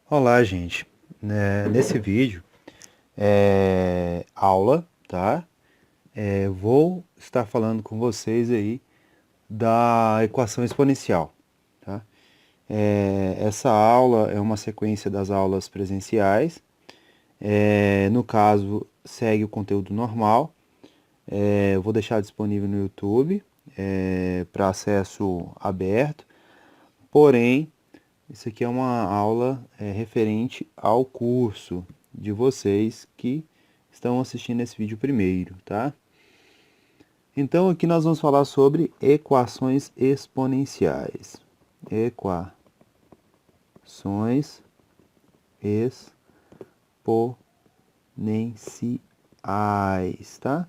Olá, gente. Nesse vídeo aula, tá? Vou estar falando com vocês aí da equação exponencial, tá? Essa aula é uma sequência das aulas presenciais. No caso, segue o conteúdo normal. Eu vou deixar disponível no YouTube para acesso aberto. Porém, isso aqui é uma aula referente ao curso de vocês que estão assistindo esse vídeo primeiro, tá? Então aqui nós vamos falar sobre equações exponenciais. Equações exponenciais, tá?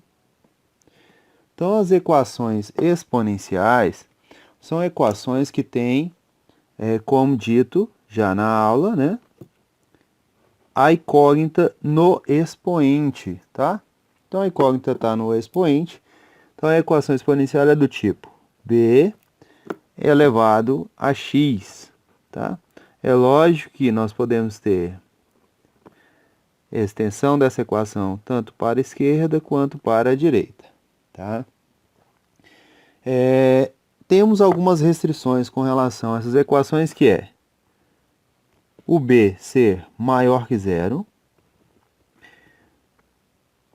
Então as equações exponenciais são equações que têm, como dito já na aula, né? A incógnita no expoente, tá? Então a incógnita está no expoente. Então a equação exponencial é do tipo b elevado a x, tá? É lógico que nós podemos ter extensão dessa equação tanto para a esquerda quanto para a direita, tá? Temos algumas restrições com relação a essas equações, que é o b ser maior que zero,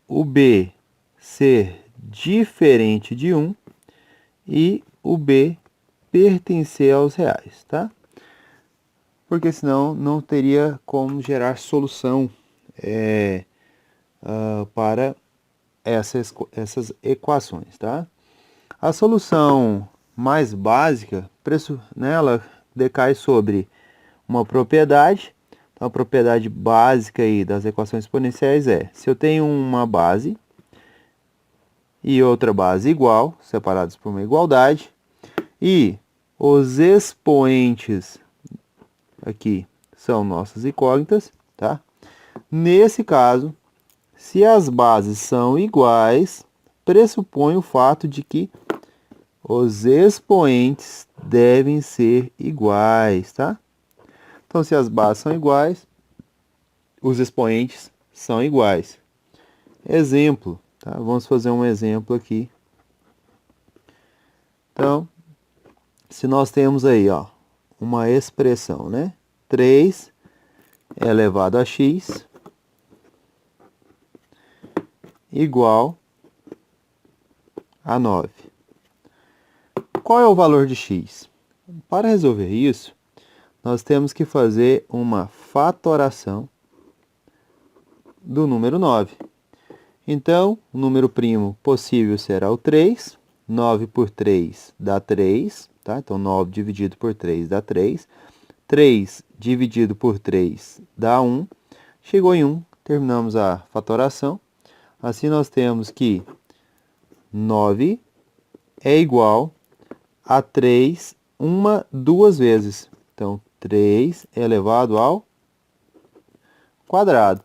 o b ser diferente de 1 e o b pertencer aos reais, tá? Porque senão não teria como gerar solução para essas equações, tá? A solução mais básica, ela decai sobre uma propriedade. Então, a propriedade básica aí das equações exponenciais é: se eu tenho uma base e outra base igual, separados por uma igualdade, e os expoentes aqui são nossas incógnitas, tá? Nesse caso, se as bases são iguais, pressupõe o fato de que os expoentes devem ser iguais, tá? Então, se as bases são iguais, os expoentes são iguais. Exemplo, tá? Vamos fazer um exemplo aqui. Então, se nós temos aí, ó, uma expressão, né? 3 elevado a x igual a 9. Qual é o valor de x? Para resolver isso, nós temos que fazer uma fatoração do número 9. Então, o número primo possível será o 3. 9 por 3 dá 3, tá? Então, 9 dividido por 3 dá 3. 3 dividido por 3 dá 1. Chegou em 1, terminamos a fatoração. Assim, nós temos que 9 é igual a 3 duas vezes. Então, 3 é elevado ao quadrado.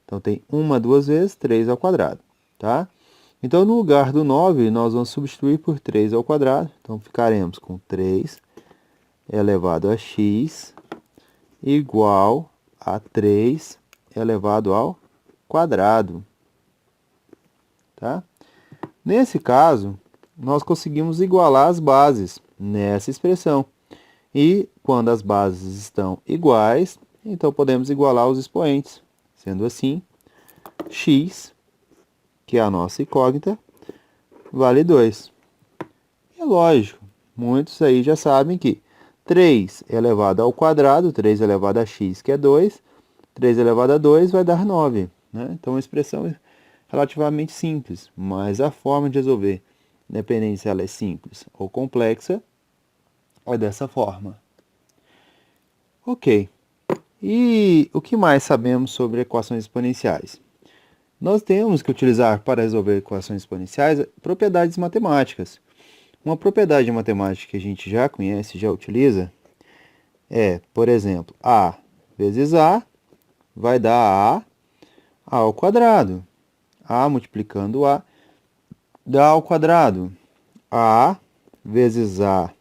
Então, tem duas vezes, 3 ao quadrado, tá? Então, no lugar do 9, nós vamos substituir por 3 ao quadrado. Então, ficaremos com 3 elevado a x igual a 3 elevado ao quadrado, tá? Nesse caso, nós conseguimos igualar as bases nessa expressão. E quando as bases estão iguais, então podemos igualar os expoentes. Sendo assim, x, que é a nossa incógnita, vale 2. É lógico, muitos aí já sabem que 3 elevado ao quadrado, 3 elevado a x, que é 2, 3 elevado a 2 vai dar 9. Né? Então, a expressão é relativamente simples, mas a forma de resolver, independente se ela é simples ou complexa, é dessa forma. Ok. E o que mais sabemos sobre equações exponenciais? Nós temos que utilizar para resolver equações exponenciais propriedades matemáticas. Uma propriedade matemática que a gente já conhece, já utiliza, é, por exemplo, a vezes a vai dar a ao quadrado. A multiplicando a dá ao quadrado. A vezes a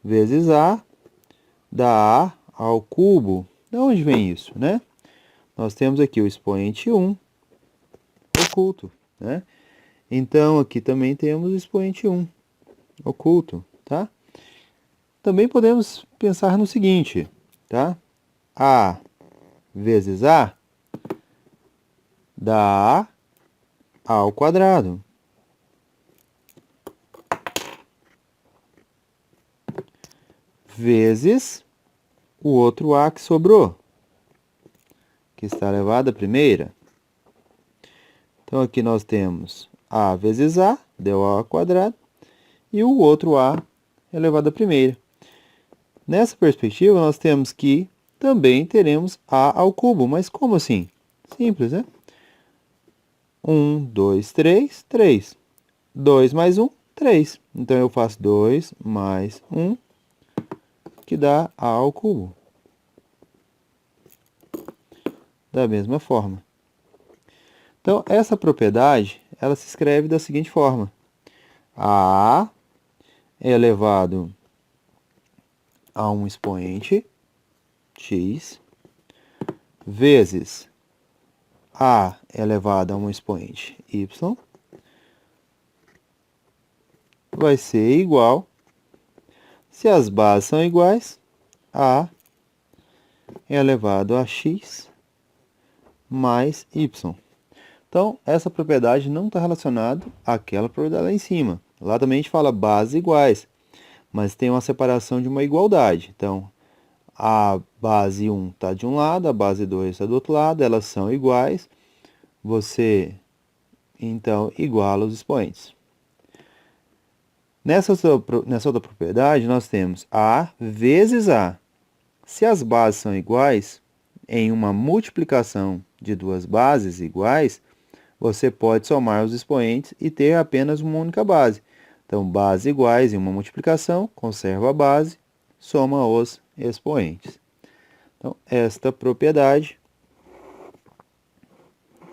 vezes a dá a ao cubo. De onde vem isso, né? Nós temos aqui o expoente 1 oculto, né? Então, aqui também temos o expoente 1 oculto, tá? Também podemos pensar no seguinte, tá? A vezes A dá A ao quadrado. Vezes o outro A que sobrou, que está elevado à primeira. Então, aqui nós temos A vezes A, deu A ao quadrado, e o outro A elevado à primeira. Nessa perspectiva, nós temos que também teremos A ao cubo. Mas como assim? Simples, né? 1, 2, 3, 3. 2 mais 1, 3. Então, eu faço 2 mais 1, que dá A ao cubo. Da mesma forma. Então, essa propriedade, ela se escreve da seguinte forma. A é elevado a um expoente, x, vezes A é elevado a um expoente, y, vai ser igual, se as bases são iguais, A é elevado a x mais y. Então, essa propriedade não está relacionada àquela propriedade lá em cima. Lá também a gente fala bases iguais, mas tem uma separação de uma igualdade. Então, a base 1 está de um lado, a base 2 está do outro lado, elas são iguais. Você, então, iguala os expoentes. Nessa outra propriedade, nós temos A vezes A. Se as bases são iguais, em uma multiplicação de duas bases iguais, você pode somar os expoentes e ter apenas uma única base. Então, bases iguais em uma multiplicação, conserva a base, soma os expoentes. Então, esta propriedade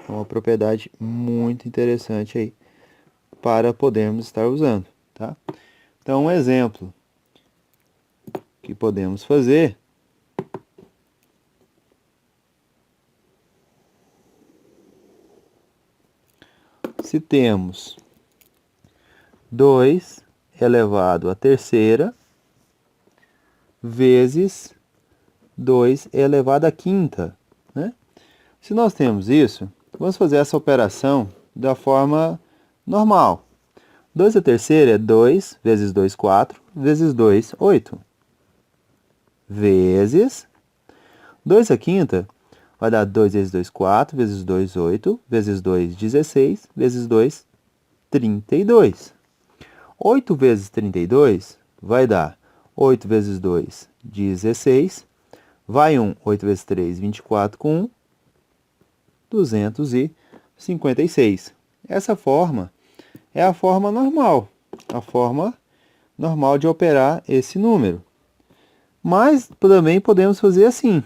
é uma propriedade muito interessante aí para podermos estar usando, tá? Então, um exemplo que podemos fazer se temos 2 elevado à terceira vezes 2 elevado à quinta, né? Se nós temos isso, vamos fazer essa operação da forma normal. 2 à terceira é 2 vezes 2, 4, vezes 2, 8. Vezes 2 à quinta vai dar 2 vezes 2, 4, vezes 2, 8, vezes 2, 16, vezes 2, 32. 8 vezes 32 vai dar 8 vezes 2, 16. Vai 1, 8 vezes 3, 24 com 1, 256. Essa forma é a forma normal de operar esse número. Mas também podemos fazer assim,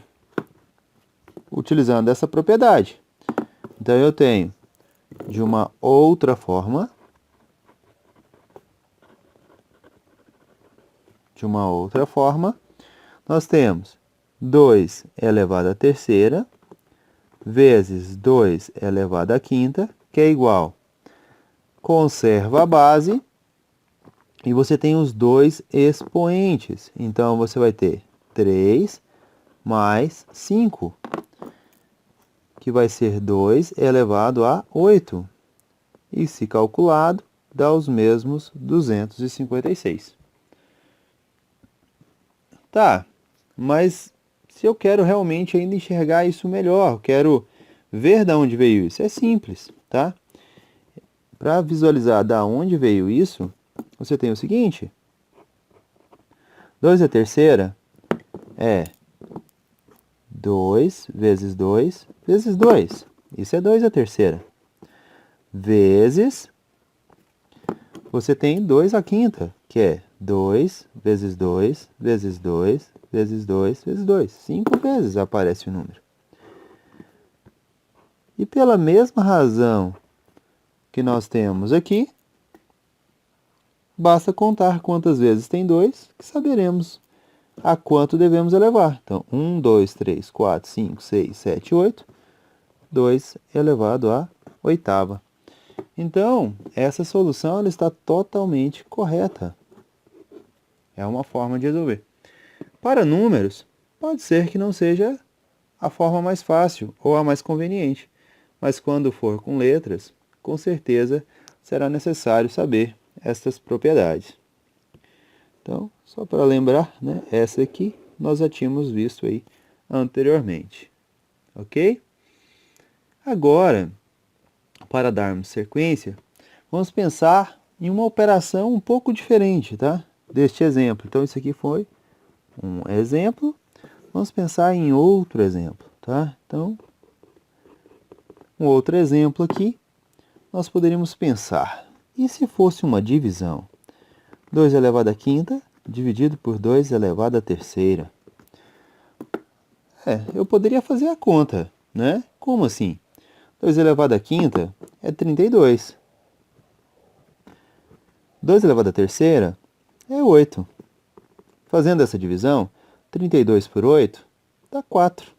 utilizando essa propriedade. Então, eu tenho de uma outra forma, nós temos 2 elevado à terceira vezes 2 elevado à quinta, que é igual. Conserva a base e você tem os dois expoentes. Então, você vai ter 3 mais 5, que vai ser 2 elevado a 8. E se calculado, dá os mesmos 256. Tá, mas se eu quero realmente ainda enxergar isso melhor, quero ver de onde veio isso, é simples, tá? Para visualizar de onde veio isso, você tem o seguinte. 2 à terceira é 2 vezes 2 vezes 2. Isso é 2 à terceira. Vezes, você tem 2 à quinta, que é 2 vezes 2 vezes 2 vezes 2 vezes 2. 5 vezes aparece o número. E pela mesma razão que nós temos aqui, basta contar quantas vezes tem 2, que saberemos a quanto devemos elevar. Então, 1, 2, 3, 4, 5, 6, 7, 8. 2 elevado à oitava. Então, essa solução ela está totalmente correta. É uma forma de resolver. Para números, pode ser que não seja a forma mais fácil ou a mais conveniente, mas quando for com letras, com certeza será necessário saber estas propriedades. Então, só para lembrar, né, essa aqui nós já tínhamos visto aí anteriormente. Ok? Agora, para darmos sequência, vamos pensar em uma operação um pouco diferente, tá? Deste exemplo. Então, isso aqui foi um exemplo. Vamos pensar em outro exemplo, tá? Então, um outro exemplo aqui, nós poderíamos pensar, e se fosse uma divisão? 2 elevado à quinta dividido por 2 elevado à terceira. Eu poderia fazer a conta, né? Como assim? 2 elevado à quinta é 32. 2 elevado à terceira é 8. Fazendo essa divisão, 32 por 8 dá 4.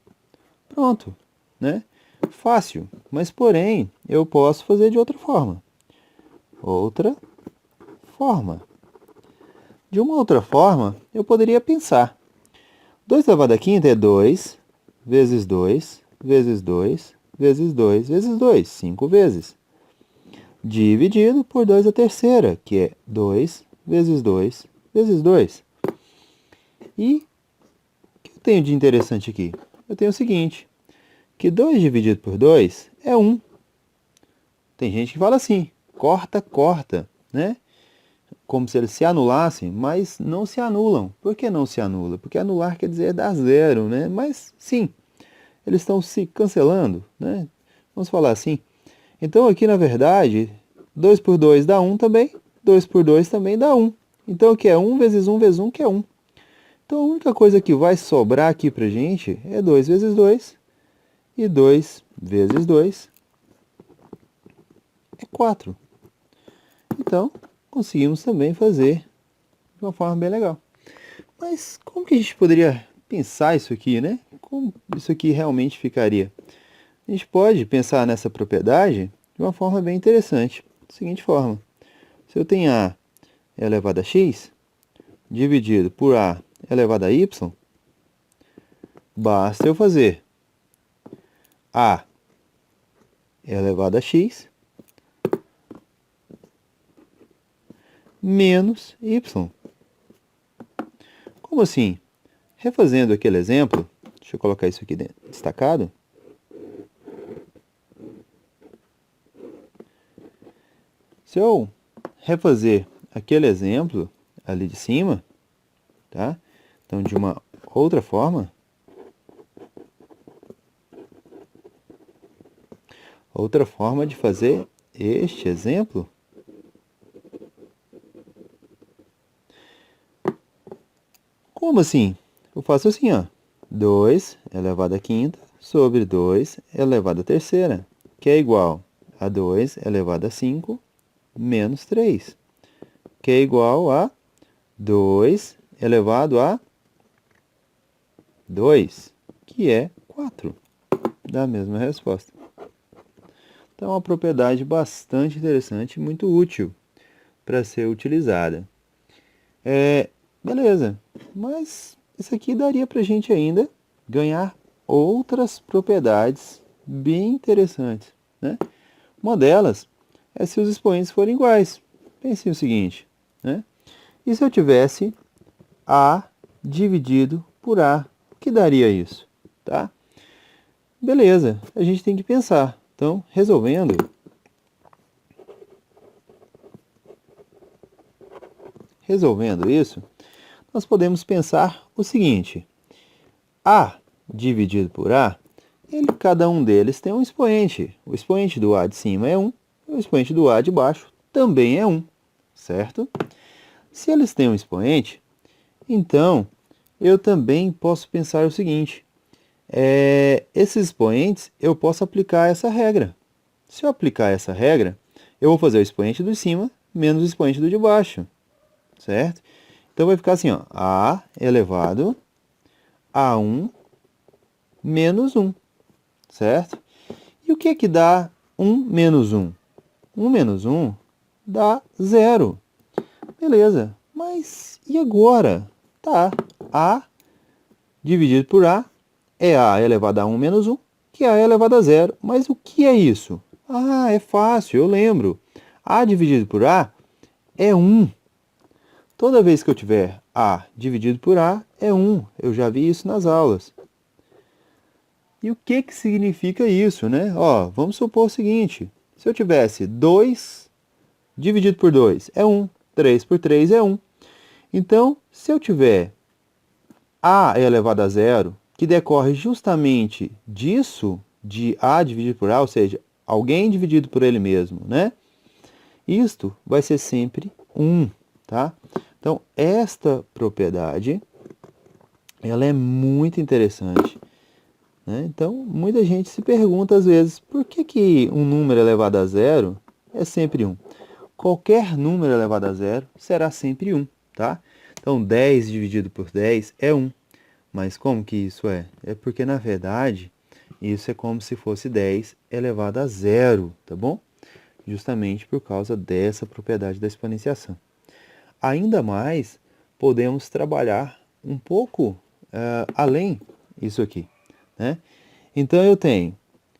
Pronto, né? Fácil, mas porém eu posso fazer de outra forma. Outra forma. De uma outra forma, eu poderia pensar. 2 elevado à quinta é 2 vezes 2 vezes 2 vezes 2 vezes 2, 5 vezes. Dividido por 2 à terceira, que é 2 vezes 2 vezes 2. E o que eu tenho de interessante aqui? Eu tenho o seguinte, que 2 dividido por 2 é 1. Tem gente que fala assim, corta, corta, né? Como se eles se anulassem, mas não se anulam. Por que não se anula? Porque anular quer dizer dar zero, né? Mas sim, eles estão se cancelando, né? Vamos falar assim. Então aqui na verdade, 2 por 2 dá 1 também, 2 por 2 também dá 1. Então o que é 1 vezes 1 vezes 1 que é 1. Então a única coisa que vai sobrar aqui pra gente é 2 vezes 2. E 2 vezes 2 é 4. Então, conseguimos também fazer de uma forma bem legal. Mas como que a gente poderia pensar isso aqui, né? Como isso aqui realmente ficaria? A gente pode pensar nessa propriedade de uma forma bem interessante. Da seguinte forma. Se eu tenho a elevado a x dividido por a elevado a y, basta eu fazer a elevado a x menos y. Como assim? Refazendo aquele exemplo, deixa eu colocar isso aqui destacado. Se eu refazer aquele exemplo ali de cima, tá? Então, de uma outra forma, de fazer este exemplo, como assim? Eu faço assim, ó, 2 elevado à quinta sobre 2 elevado à terceira, que é igual a 2 elevado a 5 menos 3, que é igual a 2 elevado a 2, que é 4. Dá a mesma resposta. Então, é uma propriedade bastante interessante e muito útil para ser utilizada. Beleza, mas isso aqui daria para a gente ainda ganhar outras propriedades bem interessantes, né? Uma delas é se os expoentes forem iguais. Pense no seguinte, né? E se eu tivesse A dividido por A, o que daria isso? Tá? Beleza, a gente tem que pensar. Então, resolvendo isso, nós podemos pensar o seguinte. A dividido por A, cada um deles tem um expoente. O expoente do A de cima é 1, e o expoente do A de baixo também é 1, certo? Se eles têm um expoente, então eu também posso pensar o seguinte. Esses expoentes, eu posso aplicar essa regra. Se eu aplicar essa regra, eu vou fazer o expoente do de cima menos o expoente do de baixo, certo? Então vai ficar assim, ó, a elevado a 1 menos 1, certo? E o que dá 1 menos 1? 1 menos 1 dá 0. Beleza, mas e agora? Tá, a dividido por a é a elevado a 1 menos 1, que é a elevado a 0. Mas o que é isso? Ah, é fácil, eu lembro. A dividido por a é 1. Toda vez que eu tiver a dividido por a, é 1. Eu já vi isso nas aulas. E o que significa isso, né? Ó, vamos supor o seguinte. Se eu tivesse 2 dividido por 2, é 1. 3 por 3 é 1. Então, se eu tiver a elevado a 0, que decorre justamente disso, de a dividido por a, ou seja, alguém dividido por ele mesmo, né? Isto vai ser sempre 1, tá? Então, esta propriedade, ela é muito interessante, né? Então, muita gente se pergunta às vezes, por que um número elevado a 0 é sempre 1? Qualquer número elevado a 0 será sempre 1, tá? Então, 10 dividido por 10 é 1. Mas como que isso é? É porque, na verdade, isso é como se fosse 10 elevado a 0, tá bom? Justamente por causa dessa propriedade da exponenciação. Ainda mais, podemos trabalhar um pouco além disso aqui, né? Então, eu tenho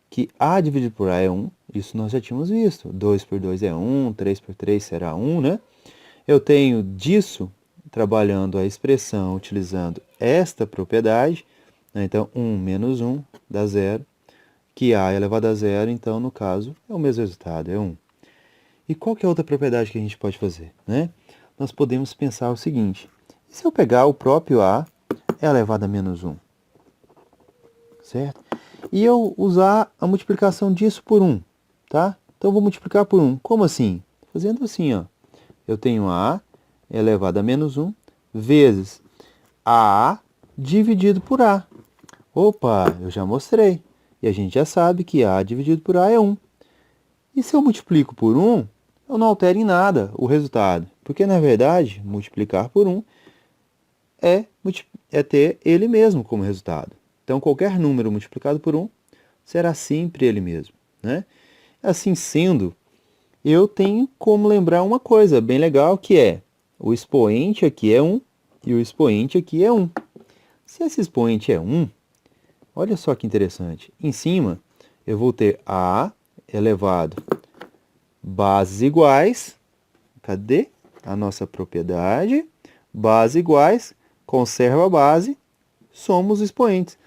que a dividido por a é 1, isso nós já tínhamos visto. 2 por 2 é 1, 3 por 3 será 1, né? Eu tenho disso, trabalhando a expressão, utilizando esta propriedade, né? Então, 1 menos 1 dá 0, que a elevado a 0, então, no caso, é o mesmo resultado, é 1. E qual que é a outra propriedade que a gente pode fazer, né? Nós podemos pensar o seguinte, e se eu pegar o próprio a elevado a menos 1, certo? E eu usar a multiplicação disso por 1, tá? Então, eu vou multiplicar por 1. Como assim? Fazendo assim, ó. Eu tenho a elevado a menos 1 vezes a dividido por a. Opa, eu já mostrei. E a gente já sabe que a dividido por a é 1. E se eu multiplico por 1, eu não altero em nada o resultado. Porque, na verdade, multiplicar por 1 é ter ele mesmo como resultado. Então, qualquer número multiplicado por 1 será sempre ele mesmo, né? Assim sendo, eu tenho como lembrar uma coisa bem legal, que é o expoente aqui é 1 e o expoente aqui é 1. Se esse expoente é 1, olha só que interessante. Em cima, eu vou ter a elevado bases iguais. Cadê a nossa propriedade? Bases iguais, conserva a base, somos expoentes.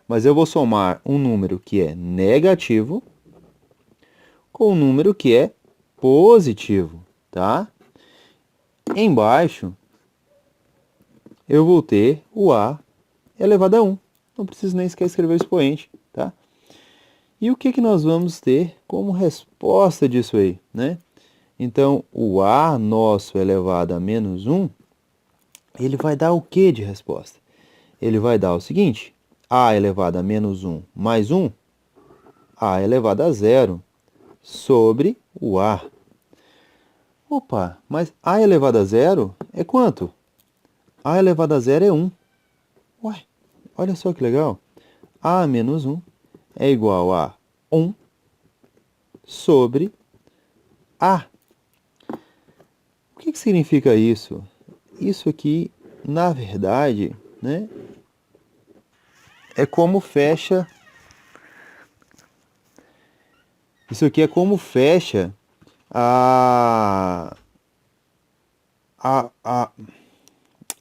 Mas eu vou somar um número que é negativo com um número que é positivo, tá? Embaixo, eu vou ter o a elevado a 1. Não preciso nem sequer escrever o expoente, tá? E o que nós vamos ter como resposta disso aí, né? Então, o a nosso elevado a menos 1, ele vai dar o que de resposta? Ele vai dar o seguinte, a elevado a menos 1 mais 1, a elevado a 0 sobre o a. Opa, mas a elevado a 0 é quanto? A elevado a 0 é 1. Ué, olha só que legal. A menos 1 é igual a 1 sobre a. O que significa isso? Isso aqui, na verdade, né, é como fecha. Isso aqui é como fecha a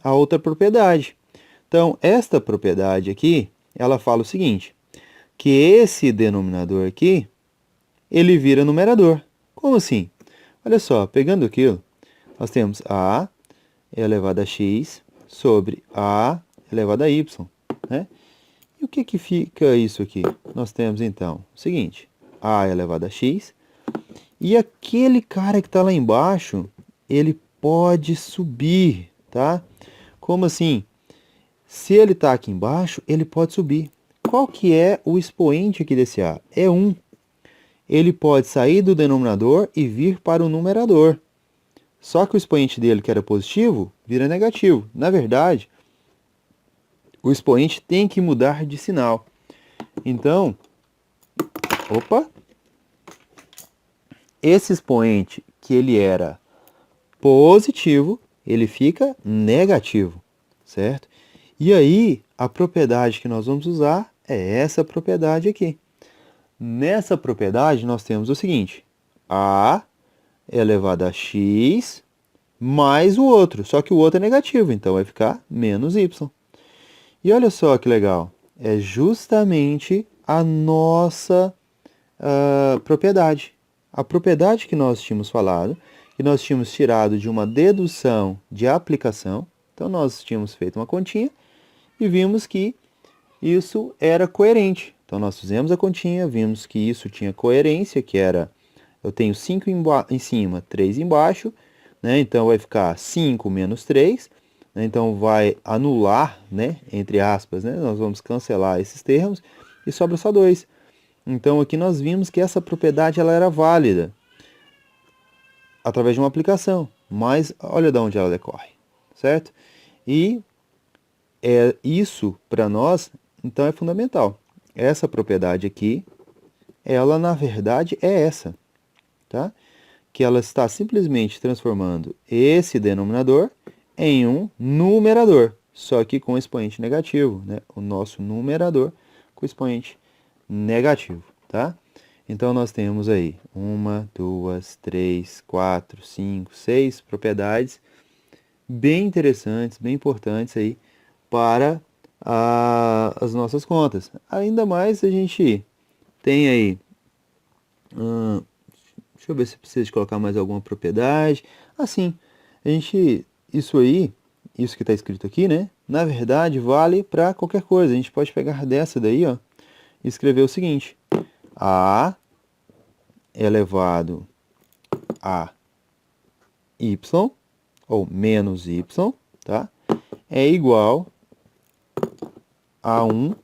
outra propriedade. Então, esta propriedade aqui, ela fala o seguinte, que esse denominador aqui, ele vira numerador. Como assim? Olha só, pegando aquilo, nós temos a elevado a x sobre a elevado a y, né? E o que fica isso aqui? Nós temos, então, o seguinte, a elevado a x, e aquele cara que está lá embaixo, ele pode subir, tá? Como assim? Se ele está aqui embaixo, ele pode subir. Qual que é o expoente aqui desse a? É 1. Ele pode sair do denominador e vir para o numerador. Só que o expoente dele, que era positivo, vira negativo. Na verdade, o expoente tem que mudar de sinal. Então, esse expoente que ele era positivo, ele fica negativo, certo? E aí, a propriedade que nós vamos usar é essa propriedade aqui. Nessa propriedade, nós temos o seguinte: a elevado a x mais o outro, só que o outro é negativo, então vai ficar menos y. E olha só que legal, é justamente a nossa propriedade. A propriedade que nós tínhamos falado, que nós tínhamos tirado de uma dedução de aplicação. Então, nós tínhamos feito uma continha e vimos que isso era coerente. Então, nós fizemos a continha, vimos que isso tinha coerência, que era, eu tenho 5 em cima, 3 embaixo, né? Então, vai ficar 5 menos 3, né? Então, vai anular, né? Entre aspas, né? Nós vamos cancelar esses termos e sobra só 2. Então, aqui nós vimos que essa propriedade ela era válida através de uma aplicação, mas olha de onde ela decorre, certo? E isso, para nós, então é fundamental. Essa propriedade aqui, ela na verdade é essa, tá? Que ela está simplesmente transformando esse denominador em um numerador, só que com expoente negativo, né? O nosso numerador com expoente negativo, tá? Então, nós temos aí 1, 2, 3, 4, 5, 6 propriedades bem interessantes, bem importantes aí para as nossas contas. Ainda mais a gente tem aí, deixa eu ver se precisa de colocar mais alguma propriedade. Assim, isso que está escrito aqui, né? Na verdade, vale para qualquer coisa. A gente pode pegar dessa daí, ó, e escrever o seguinte: a elevado a y, ou menos y, tá? É igual a 1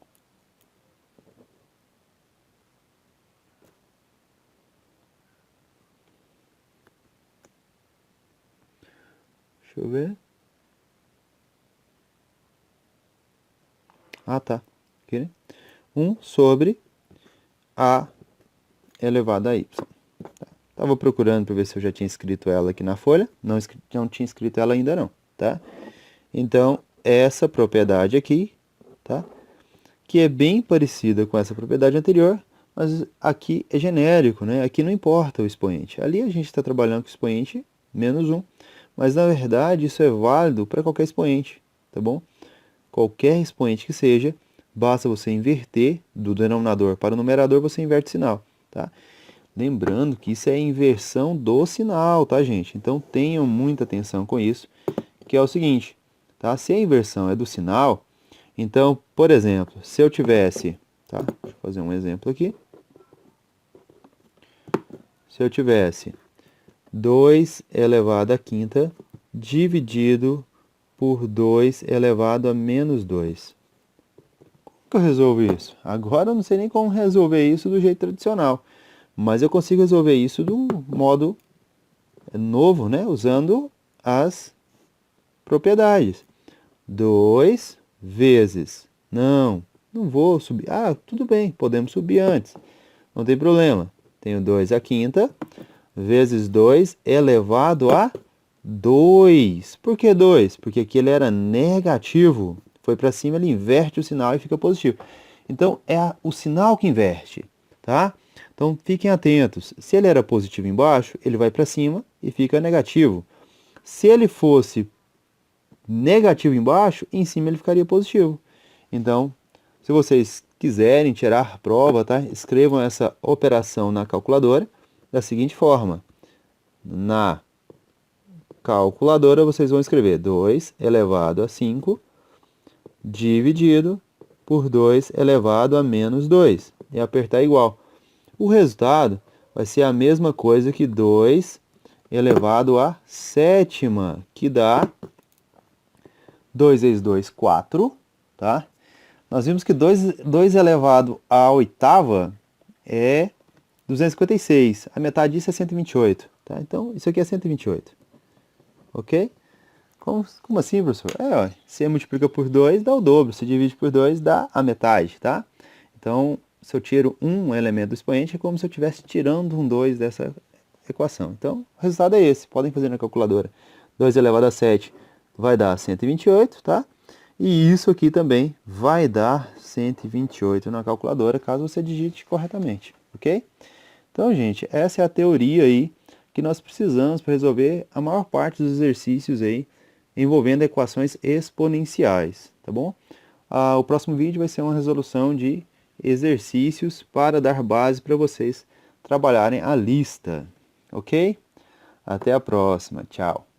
deixa eu ver. Tá. Aqui, né? 1 sobre a elevado a y. Estava procurando para ver se eu já tinha escrito ela aqui na folha. Não tinha escrito ela ainda não, tá? Então, essa propriedade aqui, tá? Que é bem parecida com essa propriedade anterior, mas aqui é genérico, né? Aqui não importa o expoente. Ali a gente está trabalhando com o expoente menos 1, mas na verdade isso é válido para qualquer expoente, tá bom? Qualquer expoente que seja, basta você inverter do denominador para o numerador, você inverte o sinal, tá? Lembrando que isso é inversão do sinal, tá, gente? Então tenham muita atenção com isso, que é o seguinte, tá? Se a inversão é do sinal, então, por exemplo, se eu tivesse, tá? Deixa eu fazer um exemplo aqui. Se eu tivesse 2 elevado à quinta dividido por 2 elevado a menos 2. Como que eu resolvo isso? Agora eu não sei nem como resolver isso do jeito tradicional. Mas eu consigo resolver isso de um modo novo, né? Usando as propriedades. 2 vezes. Não vou subir. Tudo bem, podemos subir antes. Não tem problema. Tenho 2 à quinta vezes 2 elevado a 2. Por que 2? Porque aqui ele era negativo. Foi para cima, ele inverte o sinal e fica positivo. Então, é o sinal que inverte, tá? Então, fiquem atentos. Se ele era positivo embaixo, ele vai para cima e fica negativo. Se ele fosse negativo embaixo, em cima ele ficaria positivo. Então, se vocês quiserem tirar prova, tá? Escrevam essa operação na calculadora da seguinte forma. Na calculadora, vocês vão escrever 2 elevado a 5 dividido por 2 elevado a menos 2. E apertar igual. O resultado vai ser a mesma coisa que 2 elevado à sétima, que dá 2 vezes 2, 4, tá? Nós vimos que 2 elevado à oitava é 256. A metade disso é 128, tá? Então, isso aqui é 128, ok? Como assim, professor? Ó, você multiplica por 2 dá o dobro, se divide por 2 dá a metade, tá? Então, se eu tiro um elemento do expoente, é como se eu estivesse tirando um 2 dessa equação. Então, o resultado é esse, podem fazer na calculadora. 2 elevado a 7 vai dar 128, tá? E isso aqui também vai dar 128 na calculadora, caso você digite corretamente, ok? Então, gente, essa é a teoria aí que nós precisamos para resolver a maior parte dos exercícios aí envolvendo equações exponenciais, tá bom? O próximo vídeo vai ser uma resolução de exercícios para dar base para vocês trabalharem a lista, ok? Até a próxima, tchau!